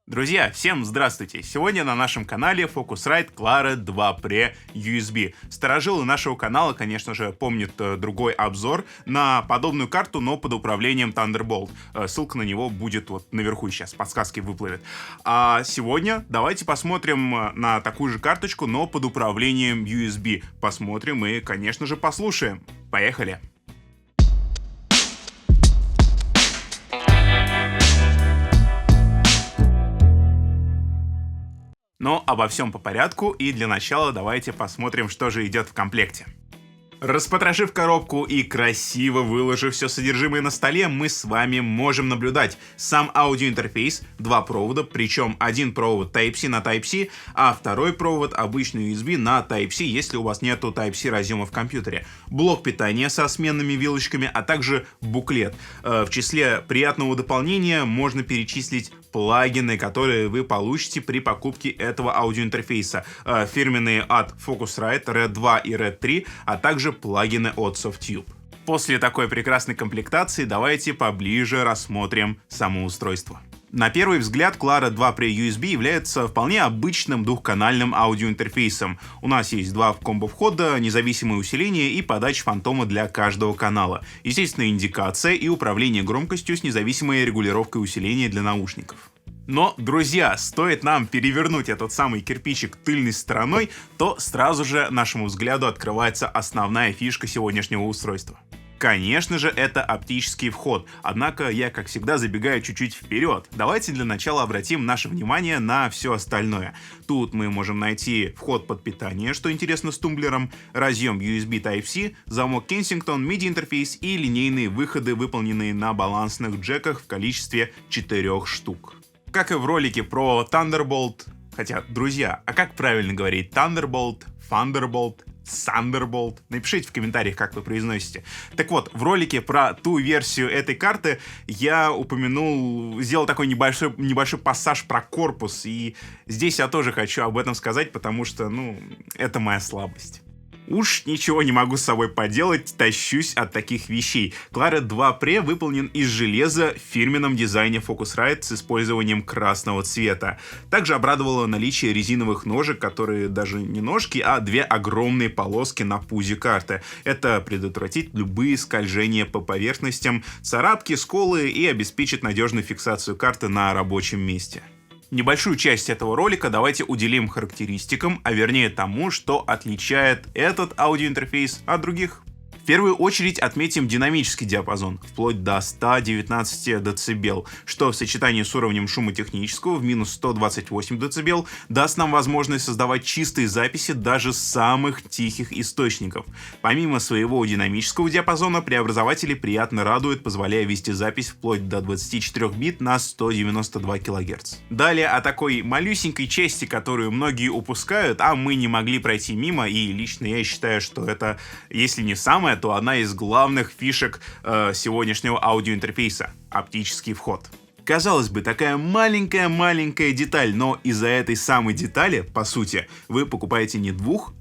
Друзья, всем здравствуйте! Сегодня на нашем канале Focusrite Clara 2 Pre USB. Старожилы нашего канала, конечно же, помнят другой обзор на подобную карту, но под управлением Thunderbolt. Ссылка на него будет вот наверху сейчас, подсказки выплывет. А сегодня давайте посмотрим на такую же карточку, но под управлением USB. Посмотрим и, конечно же, послушаем. Поехали! Но обо всем по порядку, и для начала давайте посмотрим, что же идет в комплекте. Распотрошив коробку и красиво выложив все содержимое на столе, мы с вами можем наблюдать сам аудиоинтерфейс, два провода, причем один провод Type-C на Type-C, а второй провод обычный USB на Type-C, если у вас нету Type-C разъема в компьютере. Блок питания со сменными вилочками, а также буклет. В числе приятного дополнения можно перечислить плагины, которые вы получите при покупке этого аудиоинтерфейса. Фирменные от Focusrite Red 2 и Red 3, а также плагины от Softube. После такой прекрасной комплектации давайте поближе рассмотрим само устройство. На первый взгляд, Clara 2 Pre USB является вполне обычным двухканальным аудиоинтерфейсом. У нас есть два комбо-входа, независимое усиление и подача фантома для каждого канала. Естественно, индикация и управление громкостью с независимой регулировкой усиления для наушников. Но, друзья, стоит нам перевернуть этот самый кирпичик тыльной стороной, то сразу же нашему взгляду открывается основная фишка сегодняшнего устройства. Конечно же, это оптический вход, однако я, как всегда, забегаю чуть-чуть вперед. Давайте для начала обратим наше внимание на все остальное. Тут мы можем найти вход под питание, что интересно с тумблером, разъем USB Type-C, замок Kensington, MIDI-интерфейс и линейные выходы, выполненные на балансных джеках в количестве 4 штук. Как и в ролике про Thunderbolt, хотя, друзья, а как правильно говорить Thunderbolt, Thunderbolt, Thunderbolt? Напишите в комментариях, как вы произносите. Так вот, в ролике про ту версию этой карты я сделал такой небольшой пассаж про корпус, и здесь я тоже хочу об этом сказать, потому что, это моя слабость. Уж ничего не могу с собой поделать, тащусь от таких вещей. Clara 2 Pre выполнен из железа в фирменном дизайне Focusrite с использованием красного цвета. Также обрадовало наличие резиновых ножек, которые даже не ножки, а две огромные полоски на пузе карты. Это предотвратит любые скольжения по поверхностям, царапки, сколы и обеспечит надежную фиксацию карты на рабочем месте. Небольшую часть этого ролика давайте уделим характеристикам, а вернее тому, что отличает этот аудиоинтерфейс от других. В первую очередь отметим динамический диапазон, вплоть до 119 дБ, что в сочетании с уровнем шума технического в минус 128 дБ даст нам возможность создавать чистые записи даже с самых тихих источников. Помимо своего динамического диапазона, преобразователи приятно радуют, позволяя вести запись вплоть до 24 бит на 192 кГц. Далее о такой малюсенькой части, которую многие упускают, а мы не могли пройти мимо, и лично я считаю, что это, если не самое, то одна из главных фишек сегодняшнего аудиоинтерфейса — оптический вход. Казалось бы, такая маленькая деталь, но из-за этой самой детали, по сути, вы покупаете не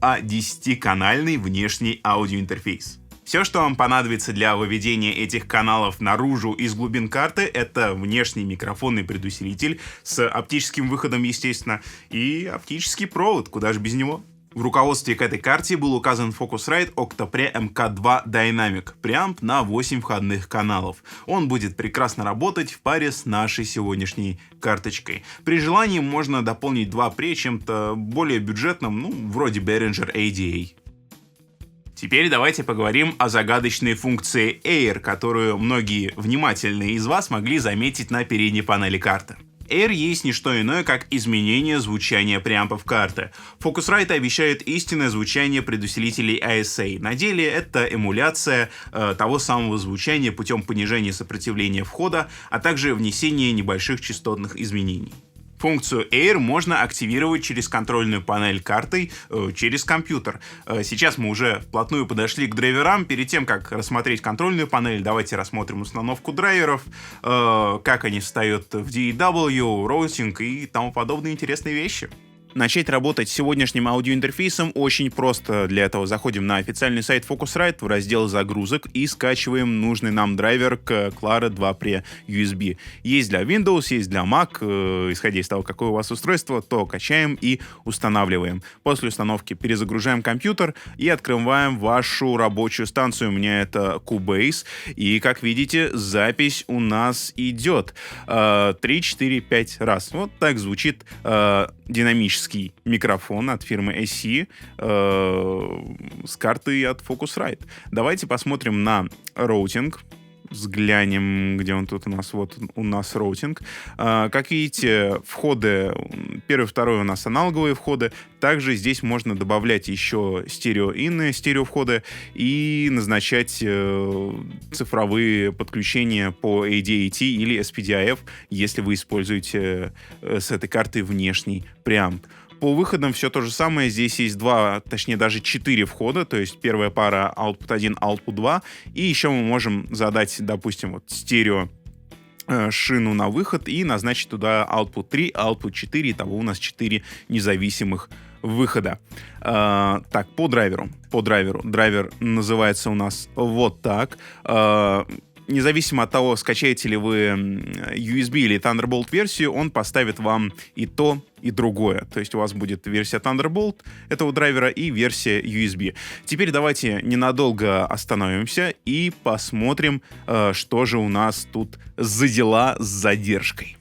а 10-канальный внешний аудиоинтерфейс. Все, что вам понадобится для выведения этих каналов наружу из глубин карты, это внешний микрофонный предусилитель с оптическим выходом, естественно, и оптический провод, куда же без него. В руководстве к этой карте был указан Focusrite Octapre MK2 Dynamic, преамп на 8 входных каналов. Он будет прекрасно работать в паре с нашей сегодняшней карточкой. При желании можно дополнить 2 Pre чем-то более бюджетным, вроде Behringer ADA. Теперь давайте поговорим о загадочной функции Air, которую многие внимательные из вас могли заметить на передней панели карты. Air есть не что иное, как изменение звучания преампов карты. Focusrite обещает истинное звучание предусилителей ASA. На деле это эмуляция того самого звучания путем понижения сопротивления входа, а также внесения небольших частотных изменений. Функцию Air можно активировать через контрольную панель картой, через компьютер. Сейчас мы уже вплотную подошли к драйверам. Перед тем, как рассмотреть контрольную панель, давайте рассмотрим установку драйверов, как они встают в DAW, роутинг и тому подобные интересные вещи. Начать работать с сегодняшним аудиоинтерфейсом очень просто. Для этого заходим на официальный сайт Focusrite в раздел загрузок и скачиваем нужный нам драйвер к Clara 2 Pre USB. Есть для Windows, есть для Mac. Исходя из того, какое у вас устройство, то качаем и устанавливаем. После установки перезагружаем компьютер и открываем вашу рабочую станцию. У меня это Cubase. И, как видите, запись у нас идет 3, 4, 5 раз. Вот так звучит динамический микрофон от фирмы SE с картой от Focusrite. Давайте посмотрим на роутинг. Взглянем, где он тут у нас. Вот у нас роутинг. Как видите, входы, первый, второй у нас аналоговые входы. Также здесь можно добавлять еще стерео-ин, стерео-входы и назначать цифровые подключения по ADAT или SPDIF, если вы используете с этой картой внешний преамп. По выходам все то же самое. Здесь есть два, точнее даже 4 входа, то есть первая пара Output 1, Output 2. И еще мы можем задать, допустим, вот стерео шину на выход и назначить туда Output 3, Output 4. Итого у нас 4 независимых выхода. Так, по драйверу. Драйвер называется у нас вот так. Независимо от того, скачаете ли вы USB или Thunderbolt версию, он поставит вам и то, и другое. То есть у вас будет версия Thunderbolt этого драйвера и версия USB. Теперь давайте ненадолго остановимся и посмотрим, что же у нас тут за дела с задержкой.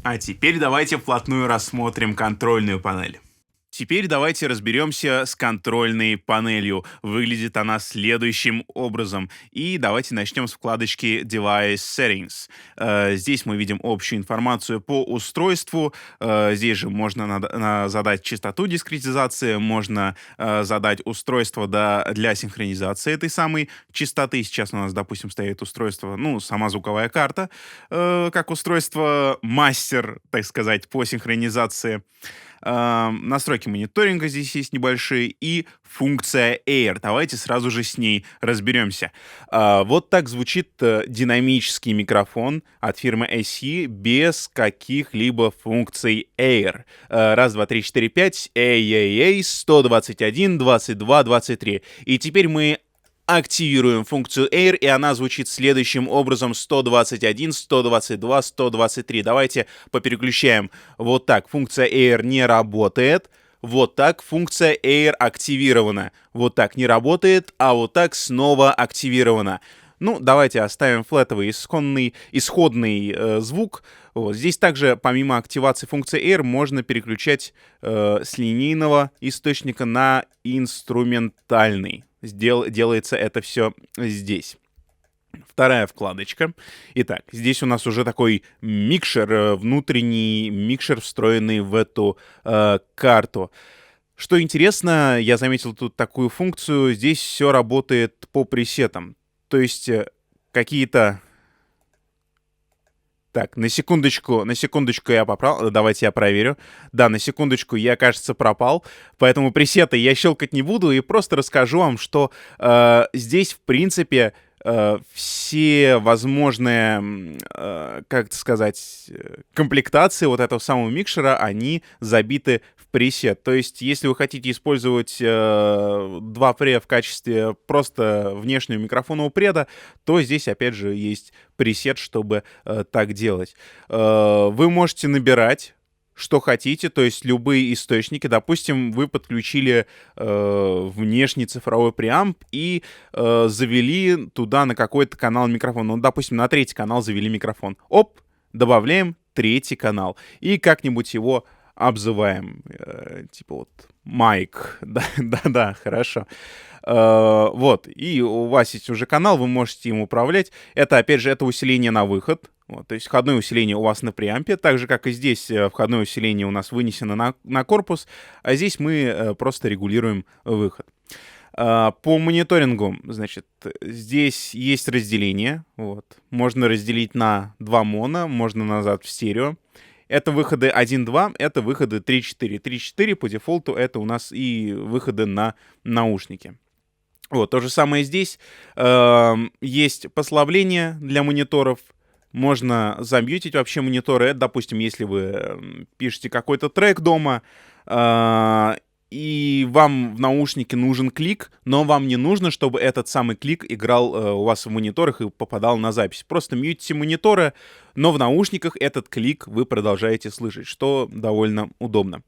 А теперь давайте вплотную рассмотрим контрольную панель. Теперь давайте разберемся с контрольной панелью. Выглядит она следующим образом. И давайте начнем с вкладочки Device Settings. Здесь мы видим общую информацию по устройству. Здесь же можно задать частоту дискретизации, можно задать устройство для синхронизации этой самой частоты. Сейчас у нас, допустим, стоит устройство, сама звуковая карта, как устройство мастер, так сказать, по синхронизации. Настройки мониторинга здесь есть небольшие и функция Air. Давайте сразу же с ней разберемся. Вот так звучит динамический микрофон от фирмы SE без каких-либо функций Air. Раз, два, три, четыре, пять. AAA 121, 22, 23. И теперь мы активируем функцию Air, и она звучит следующим образом: 121, 122, 123. Давайте попереключаем. Вот так функция Air не работает. Вот так функция Air активирована. Вот так не работает, а вот так снова активирована. Давайте оставим флетовый исходный звук. Вот. Здесь также, помимо активации функции Air, можно переключать с линейного источника на инструментальный. Делается это все здесь. Вторая вкладочка. Итак, здесь у нас уже такой микшер, внутренний микшер, встроенный в эту карту. Что интересно, я заметил тут такую функцию. Здесь все работает по пресетам. То есть какие-то... Так, на секундочку я попал. Давайте я проверю. Да, на секундочку я, кажется, пропал. Поэтому пресеты я щелкать не буду и просто расскажу вам, что здесь, в принципе, все возможные, комплектации вот этого самого микшера, они забиты в пресет. То есть, если вы хотите использовать 2 пре в качестве просто внешнего микрофонного преда, то здесь, опять же, есть пресет, чтобы так делать. Вы можете набирать что хотите, то есть любые источники. Допустим, вы подключили внешний цифровой преамп и завели туда на какой-то канал микрофон. Допустим, на третий канал завели микрофон. Оп, добавляем третий канал. И как-нибудь его обзываем. Типа вот майк. Да, хорошо. Вот, и у вас есть уже канал, вы можете им управлять. Это, опять же, это усиление на выход. Вот, то есть входное усиление у вас на преампе, так же, как и здесь входное усиление у нас вынесено на корпус, а здесь мы просто регулируем выход. По мониторингу, значит, здесь есть разделение. Вот. Можно разделить на 2 моно, можно назад в стерео. Это выходы 1.2, это выходы 3.4. 3.4 по дефолту это у нас и выходы на наушники. Вот, то же самое здесь. Есть послабление для мониторов. Можно замьютить вообще мониторы. Это, допустим, если вы пишете какой-то трек дома, и вам в наушнике нужен клик, но вам не нужно, чтобы этот самый клик играл у вас в мониторах и попадал на запись. Просто мьютите мониторы, но в наушниках этот клик вы продолжаете слышать, что довольно удобно.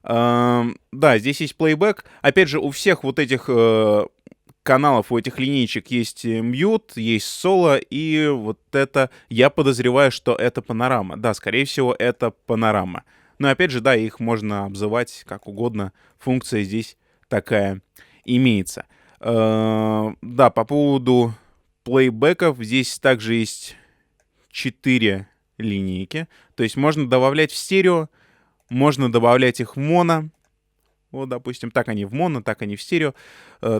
Да, здесь есть плейбэк. Опять же, у всех вот этих каналов, у этих линейчик есть мьют, есть соло, и вот это, я подозреваю, что это панорама. Да, скорее всего, это панорама. Но опять же, да, их можно обзывать как угодно. Функция здесь такая имеется. Да, по поводу плейбеков, здесь также есть 4 линейки. То есть можно добавлять в стерео, можно добавлять их в моно. Вот, допустим, так они в моно, так они в стерео.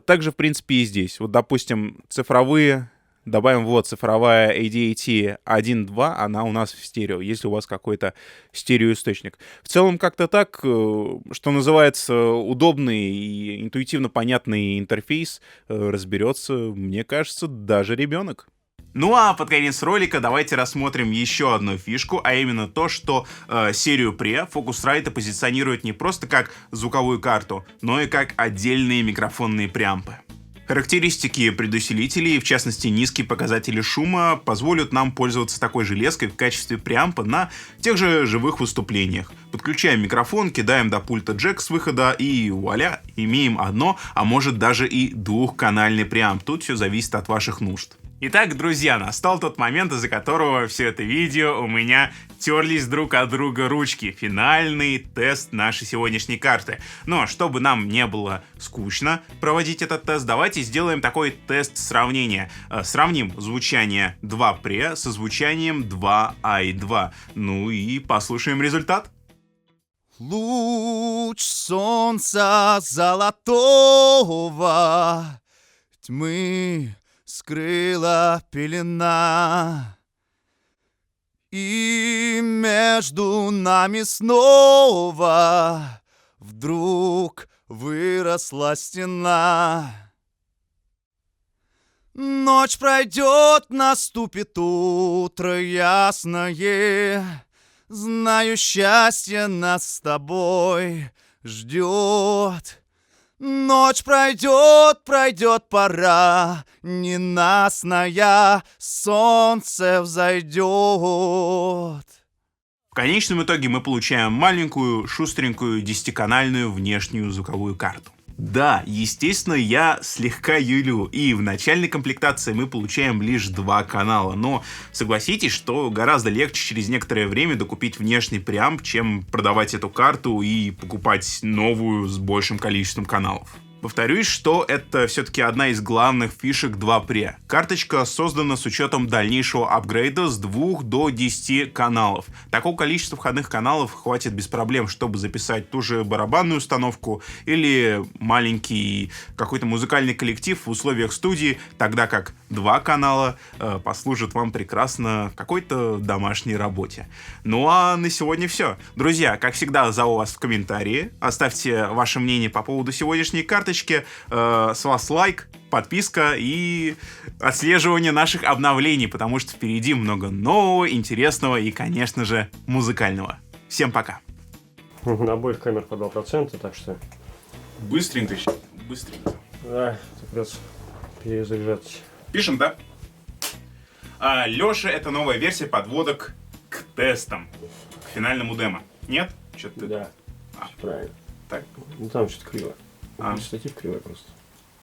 Также, в принципе, и здесь. Вот, допустим, цифровые. Добавим вот цифровая ADAT 1.2, она у нас в стерео, если у вас какой-то стереоисточник. В целом как-то так, что называется, удобный и интуитивно понятный интерфейс разберется, мне кажется, даже ребенок. Ну а под конец ролика давайте рассмотрим еще одну фишку, а именно то, что серию Pre Focusrite позиционирует не просто как звуковую карту, но и как отдельные микрофонные преампы. Характеристики предусилителей, в частности низкие показатели шума, позволят нам пользоваться такой железкой в качестве преампа на тех же живых выступлениях. Подключаем микрофон, кидаем до пульта джек с выхода и вуаля, имеем одно, а может даже и двухканальный преамп. Тут все зависит от ваших нужд. Итак, друзья, настал тот момент, из-за которого все это видео у меня терлись друг от друга ручки. Финальный тест нашей сегодняшней карты. Но чтобы нам не было скучно проводить этот тест, давайте сделаем такой тест сравнения. Сравним звучание 2 Pre со звучанием 2i2. Ну и послушаем результат. Луч солнца золотого тьмы скрыла пелена, и между нами снова вдруг выросла стена. Ночь пройдет, наступит утро ясное, знаю, счастье нас с тобой ждет. Ночь пройдет, пройдет пора ненастная, солнце взойдет. В конечном итоге мы получаем маленькую, шустренькую, 10-канальную внешнюю звуковую карту. Да, естественно, я слегка юлю, и в начальной комплектации мы получаем лишь 2 канала, но согласитесь, что гораздо легче через некоторое время докупить внешний преамп, чем продавать эту карту и покупать новую с большим количеством каналов. Повторюсь, что это все-таки одна из главных фишек 2 Pre. Карточка создана с учетом дальнейшего апгрейда с 2 до 10 каналов. Такого количества входных каналов хватит без проблем, чтобы записать ту же барабанную установку или маленький какой-то музыкальный коллектив в условиях студии, тогда как 2 канала послужат вам прекрасно в какой-то домашней работе. Ну а на сегодня все. Друзья, как всегда, зову вас в комментарии. Оставьте ваше мнение по поводу сегодняшней карты. С вас лайк, подписка и отслеживание наших обновлений, потому что впереди много нового, интересного и, конечно же, музыкального. Всем пока. На обоих камер по 2%, так что... Быстренько. Быстренько. Да, придется перезаряжаться. Пишем, да? Леша, это новая версия подводок к тестам, к финальному демо. Нет? Что-то ты... Да, правильно. Так. Ну там что-то криво. Статив кривой просто.